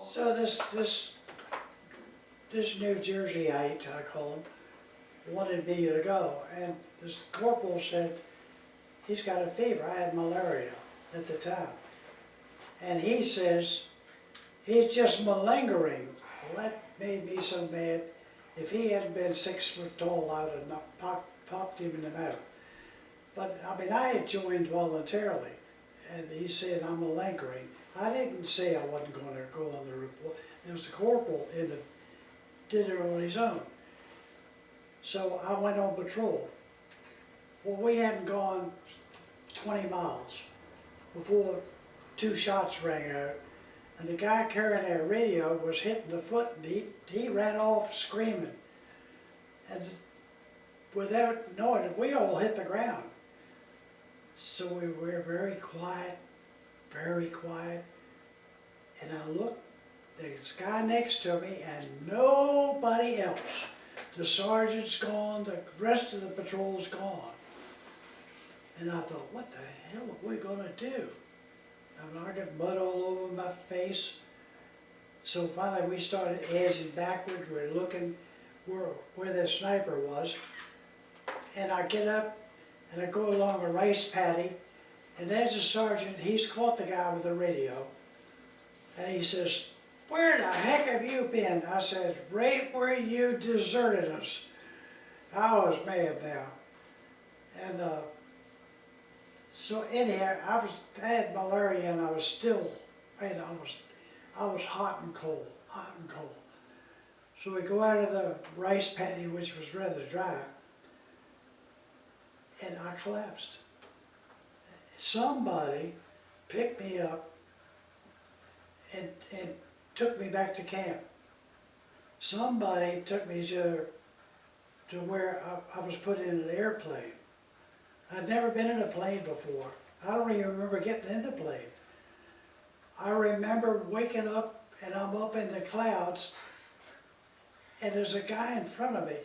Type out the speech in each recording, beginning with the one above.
So this New Jerseyite, I call him, wanted me to go, and this corporal said, he's got a fever. I had malaria at the time. And he says, he's just malingering. Well, that made me so mad. If he hadn't been 6 foot tall, I'd have not popped him in the mouth. But, I mean, I had joined voluntarily, and he said, I'm malingering. I didn't say I wasn't going to go on the report. It was the corporal did it on his own. So I went on patrol. Well, we hadn't gone 20 miles before 2 shots rang out, and the guy carrying our radio was hitting the foot, and he ran off screaming. And without knowing it, we all hit the ground. So we were very quiet, and I looked, there's a guy next to me and nobody else. The sergeant's gone, the rest of the patrol's gone. And I thought, what the hell are we gonna do? I mean, I got mud all over my face. So finally we started edging backward, we're looking where the sniper was. And I get up and I go along a rice paddy, and there's a sergeant, he's caught the guy with the radio. And he says, where the heck have you been? I said, right where you deserted us. I was mad now. And so anyhow, I had malaria, and I was still, man, I was hot and cold. So we go out of the rice paddy, which was rather dry, and I collapsed. Somebody picked me up and took me back to camp. Somebody took me to where I was put in an airplane. I'd never been in a plane before. I don't even remember getting in the plane. I remember waking up and I'm up in the clouds, and there's a guy in front of me,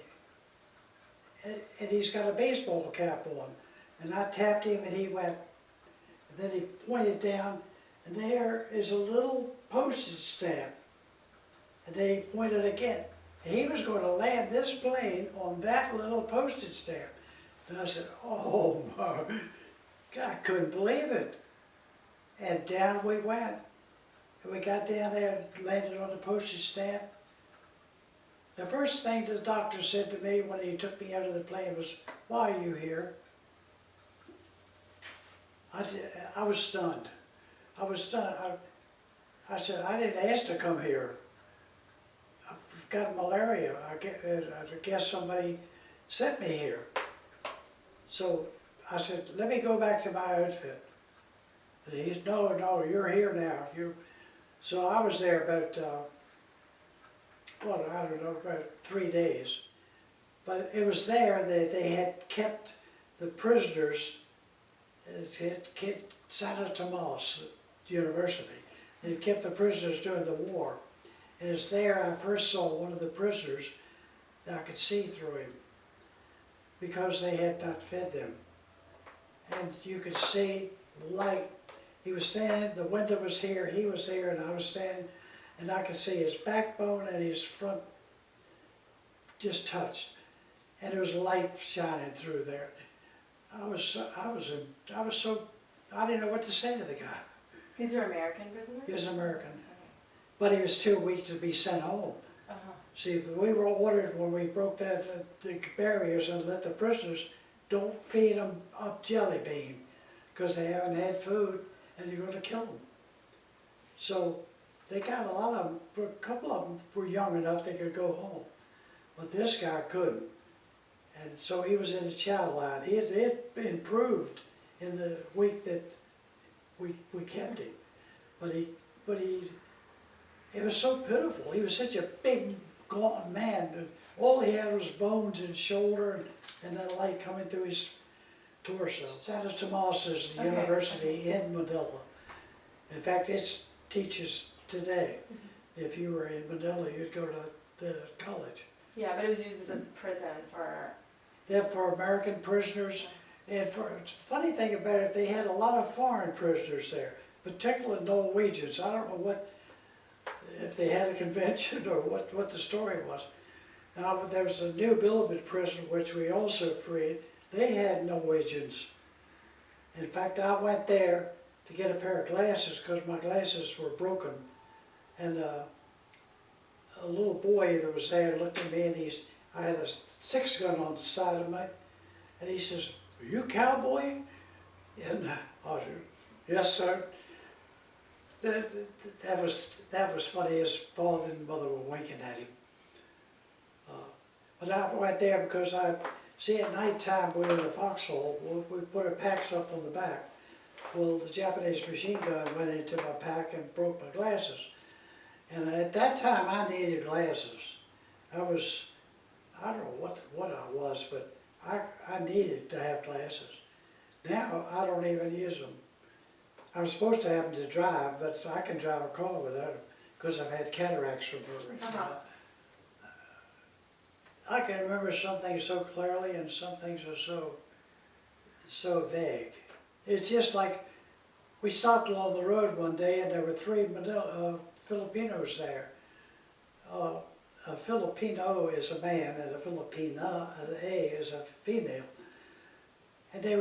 and he's got a baseball cap on. And I tapped him and he went, and then he pointed down, and there is a little postage stamp. And then he pointed again. He was going to land this plane on that little postage stamp. And I said, oh my, God, I couldn't believe it. And down we went. And we got down there and landed on the postage stamp. The first thing the doctor said to me when he took me out of the plane was, why are you here? I was stunned. I said, I didn't ask to come here. I've got malaria. I guess somebody sent me here. So I said, let me go back to my outfit. And he's, no, you're here now. So I was there about, about 3 days. But it was there that they had kept the prisoners at Santo Tomas University. They had kept the prisoners during the war. And it's there I first saw one of the prisoners that I could see through him, because they had not fed them. And you could see light. He was standing, the window was here, he was there, and I was standing, and I could see his backbone and his front just touched. And there was light shining through there. I didn't know what to say to the guy. He's your American prisoner? He was American. But he was too weak to be sent home. See, we were ordered when we broke the barriers and let the prisoners, don't feed them up jelly bean, because they haven't had food and you're going to kill them. So they got a lot of them, a couple of them were young enough they could go home. But this guy couldn't. And so he was in the chow line. He had improved in the week that we kept him. But it was so pitiful. He was such a big, gaunt man. All he had was bones and shoulder and that light coming through his torso. Santo Tomas is the university in Manila. In fact, it teaches today. If you were in Manila, you'd go to the college. Yeah, but it was used as a prison for... Yeah, for American prisoners. And the funny thing about it, they had a lot of foreign prisoners there, particularly Norwegians. I don't know what, if they had a convention or what the story was. Now, there was a New Bilibid prison which we also freed. They had no agents. In fact, I went there to get a pair of glasses because my glasses were broken. And a little boy that was there looked at me and I had a 6-gun on the side of me. And he says, "Are you a cowboy?" And I said, "Yes, sir." That was funny. His father and mother were winking at him. But I went there because see, at night time we were in a foxhole. We put our packs up on the back. Well, the Japanese machine gun went into my pack and broke my glasses. And at that time I needed glasses. I don't know what I was, but I needed to have glasses. Now I don't even use them. I'm supposed to have them to drive, but I can drive a car without them because I've had cataracts removed. I can remember some things so clearly and some things are so vague. It's just like we stopped along the road one day and there were 3 Filipinos there. A Filipino is a man and a Filipina, is a female. And they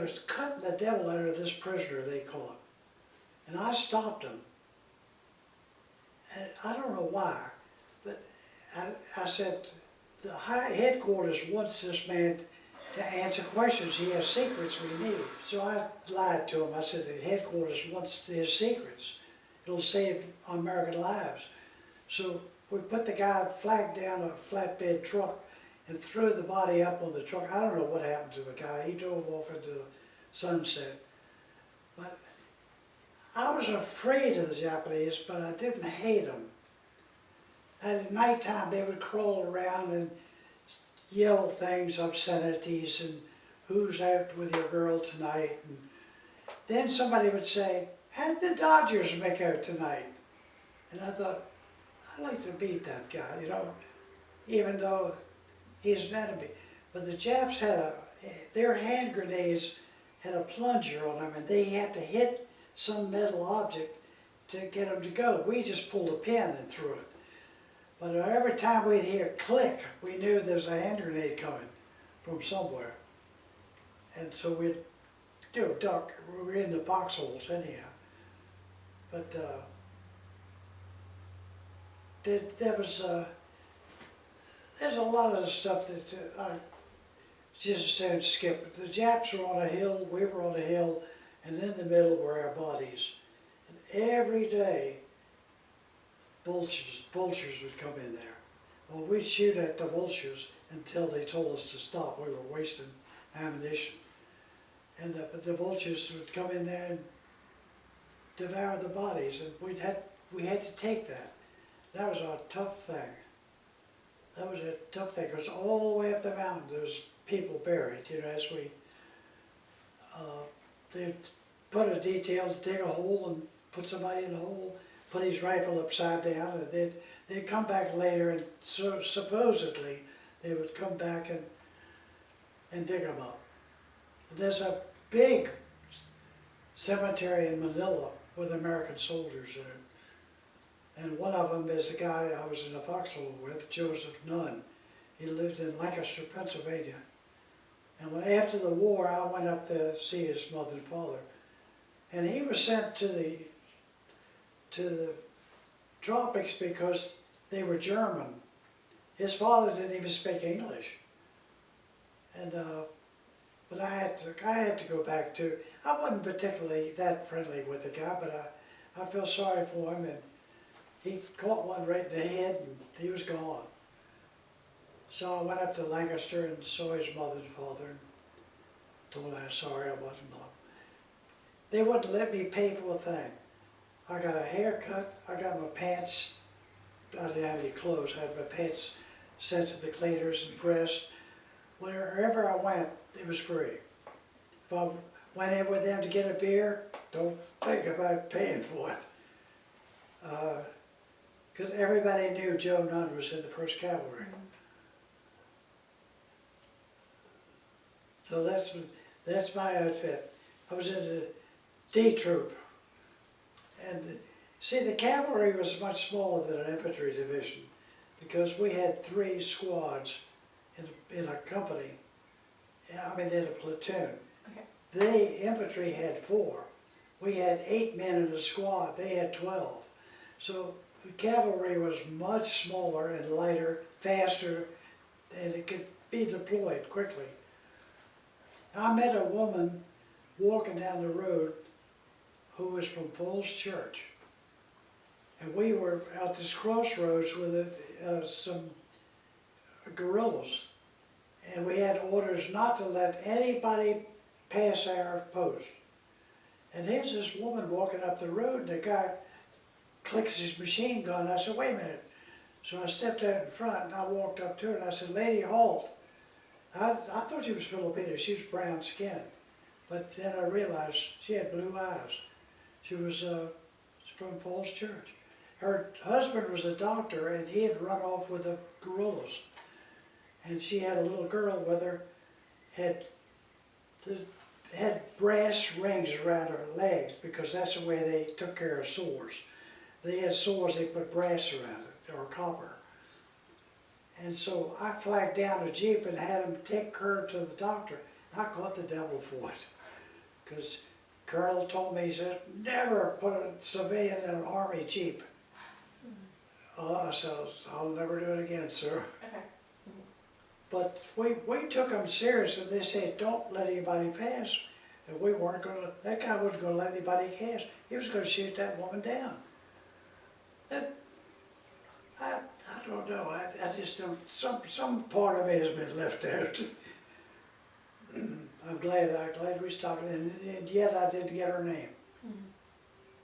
was cutting the devil out of this prisoner they caught. And I stopped them. And I don't know why, but I said, the high headquarters wants this man to answer questions. He has secrets we need. So I lied to him. I said, the headquarters wants his secrets. It'll save American lives. So we put the guy flagged down a flatbed truck and threw the body up on the truck. I don't know what happened to the guy. He drove off into the sunset. But I was afraid of the Japanese, but I didn't hate them. At nighttime, they would crawl around and yell things, obscenities, and who's out with your girl tonight? And then somebody would say, how did the Dodgers make out tonight? And I thought, I'd like to beat that guy, you know, even though he's an enemy. But the Japs had their hand grenades had a plunger on them, and they had to hit some metal object to get them to go. We just pulled a pin and threw it. But every time we'd hear click, we knew there was a hand grenade coming from somewhere. And so we'd duck. We were in the foxholes anyhow. But there was there's a lot of the stuff that I just said skip. The Japs were on a hill, we were on a hill, and in the middle were our bodies. And every day, vultures would come in there. Well, we'd shoot at the vultures until they told us to stop. We were wasting ammunition. And but the vultures would come in there and devour the bodies, and we had to take that. That was a tough thing. That was a tough thing, because all the way up the mountain there was people buried, you know, as we, they'd put a detail to dig a hole and put somebody in the hole, put his rifle upside down, and they'd come back later, and so supposedly they would come back and dig them up. And there's a big cemetery in Manila with American soldiers in it. And one of them is the guy I was in a foxhole with, Joseph Nunn. He lived in Lancaster, Pennsylvania. And after the war, I went up to see his mother and father. And he was sent to the tropics because they were German. His father didn't even speak English. And but I had to go back too. I wasn't particularly that friendly with the guy, but I felt sorry for him, and he caught one right in the head and he was gone. So I went up to Lancaster and saw his mother and father and told them how sorry I was and all. They wouldn't let me pay for a thing. I got a haircut, I got my pants, I didn't have any clothes, I had my pants sent to the cleaners and pressed. Wherever I went, it was free. If I went in with them to get a beer, don't think about paying for it. Because everybody knew Joe Nunn was in the First Cavalry. So that's my outfit. I was in the D Troop, and See, the cavalry was much smaller than an infantry division because we had 3 squads in a company. I mean, in a platoon. Okay. The infantry had 4. We had 8 men in a squad. They had 12. So the cavalry was much smaller and lighter, faster, and it could be deployed quickly. I met a woman walking down the road who was from Falls Church. And we were at this crossroads with some guerrillas. And we had orders not to let anybody pass our post. And here's this woman walking up the road, and the guy clicks his machine gun. I said, wait a minute. So I stepped out in front, and I walked up to her, and I said, lady, halt. I thought she was Filipino. She was brown skinned. But then I realized she had blue eyes. She was from Falls Church. Her husband was a doctor, and he had run off with the guerrillas. And she had a little girl with her, had brass rings around her legs because that's the way they took care of sores. They had sores, they put brass around it, or copper. And so I flagged down a Jeep and had him take her to the doctor. I caught the devil for it. Because Colonel told me, he said, never put a civilian in an army Jeep. I said, I'll never do it again, sir. Okay. But we took them serious, and they said, don't let anybody pass. And we weren't going to, that guy wasn't going to let anybody pass. He was going to shoot that woman down. And I don't know, I just don't, some part of me has been left out. I'm glad we stopped, and yet I didn't get her name.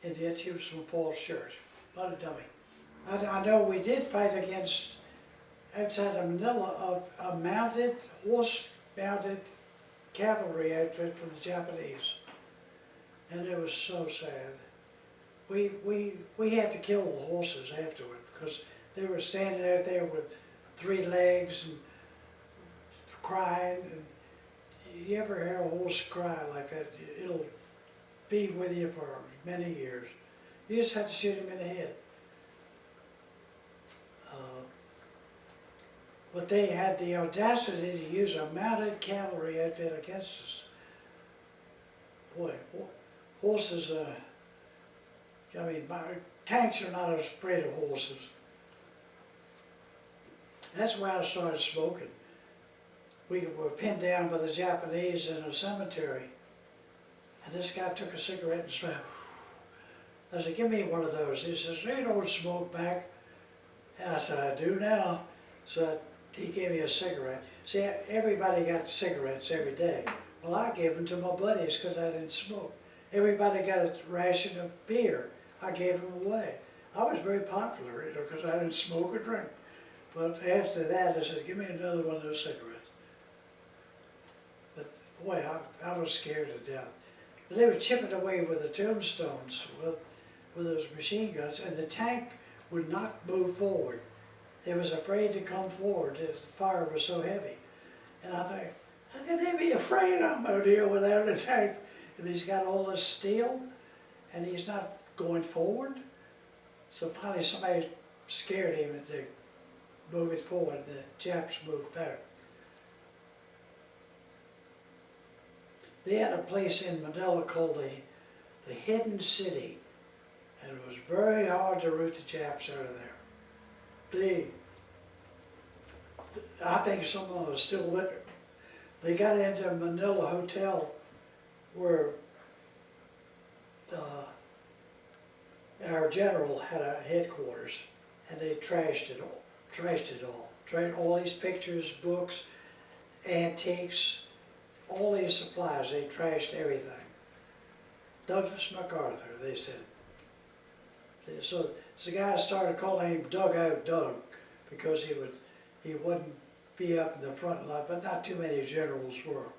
And yet she was from Falls Church, not a dummy. I know we did fight against, outside of Manila, a mounted, horse-mounted cavalry outfit from the Japanese. And it was so sad. We had to kill the horses afterward because they were standing out there with 3 legs and crying. And you ever hear a horse cry like that, it'll be with you for many years. You just have to shoot him in the head. But they had the audacity to use a mounted cavalry outfit against us. Boy, horses, I mean, tanks are not as afraid of horses. That's why I started smoking. We were pinned down by the Japanese in a cemetery. And this guy took a cigarette and smoked. I said, give me one of those. He says, you don't smoke back. And I said, I do now. So he gave me a cigarette. See, everybody got cigarettes every day. Well, I gave them to my buddies because I didn't smoke. Everybody got a ration of beer. I gave them away. I was very popular, you know, because I didn't smoke or drink. But after that, I said, give me another one of those cigarettes. But boy, I was scared to death. But they were chipping away with the tombstones with those machine guns, and the tank would not move forward. It was afraid to come forward. The fire was so heavy. And I thought, how can they be afraid I'm out here without a tank? And he's got all this steel, and he's not going forward. So finally somebody scared him to move it forward. The Japs moved back. They had a place in Manila called the Hidden City, and it was very hard to root the Japs out of there. I think some of them are still living. They got into a Manila hotel where our general had a headquarters, and they trashed it all. Trashed all these pictures, books, antiques, all these supplies. They trashed everything. Douglas McArthur, they said. So the guy started calling him Dugout Doug because he wouldn't be up in the front line, but not too many generals were.